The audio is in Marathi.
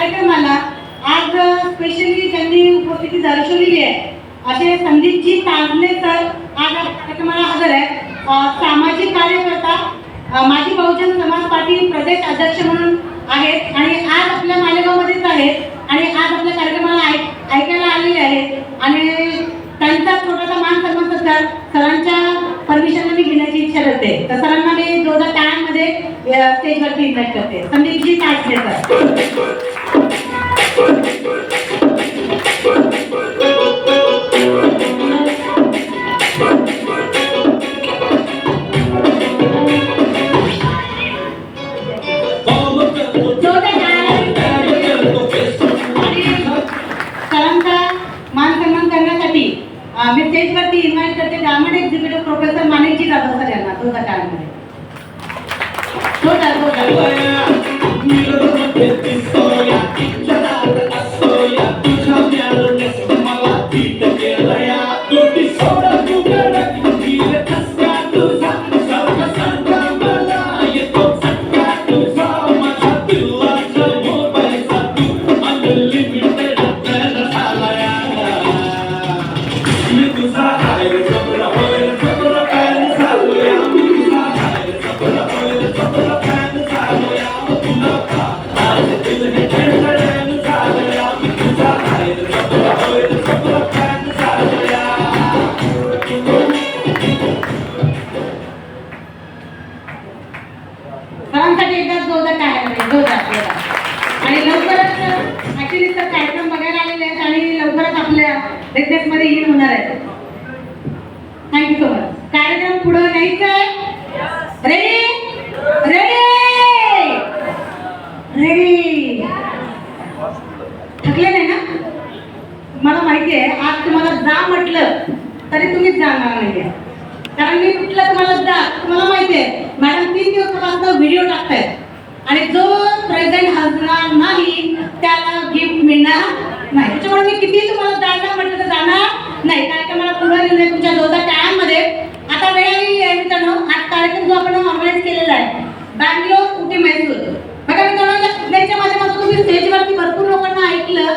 कार्यक्रमाला आज स्पेशली त्यांनी उपस्थिती दर्शवलेली आहे असे संदीपजी तांदले सर आज या कार्यक्रमाला हजर आहेत। सामाजिक कार्यकर्ता माजी बहुजन समाज पार्टी प्रदेश अध्यक्ष म्हणून आहेत आणि आज आपल्या मालेगावमध्येच आहेत आणि आज आपल्या कार्यक्रमाला ऐकायला आलेले आहेत आणि त्यांचा छोटासा मान सन्मान सत्कार सरांच्या परमिशनने मी घेण्याची इच्छा करते। तर सरांना मी जोरदार टाळ्यांमध्ये स्टेजवरती इन्व्हाइट करते। संदीपजी तांदले सर। मी स्टेजवरती इन्व्हाइट करते ग्रामीण एक्झिक्युटिव्ह प्रोफेसर माणिकजी जाधव सर यांना दोन काळामध्ये आणि लवकरच ऍक्च्युली तर कार्यक्रम बघायला आलेले आहेत आणि लवकरच आपल्या बिझनेसमध्ये इन होणार आहेत। Thank you so much. कार्यक्रम पुढे न्यायचा आहे। रेडी रेडी रेडी थकले नाही ना? मला माहिती आहे आज तुम्हाला जा म्हटलं तरी तुम्हीच जाणार नाहीये कारण मी कुठलं तुम्हाला जा तुम्हाला माहिती आहे मॅडम 3 दिवसापासून व्हिडिओ टाकतायत आणि जो प्रेझेंट हसणार नाही त्याला गिफ्ट मिळणार नाही। त्याच्यामुळे मी किती तुम्हाला जायला म्हटलं तर जाणार नाही। कार्यक्रमाला पुढे नेणे तुमच्या जोरदार टाळ्यांमध्ये। आता वेळ आलेली आहे मित्रांनो। आज कार्यक्रम जो आपण ऑर्गनाईज केलेला आहे बँगलोर उटी मैसूर बघा मित्रांनो, या त्याच्या माध्यमातून तुम्ही स्टेजवरती भरपूर लोकांना ऐकलं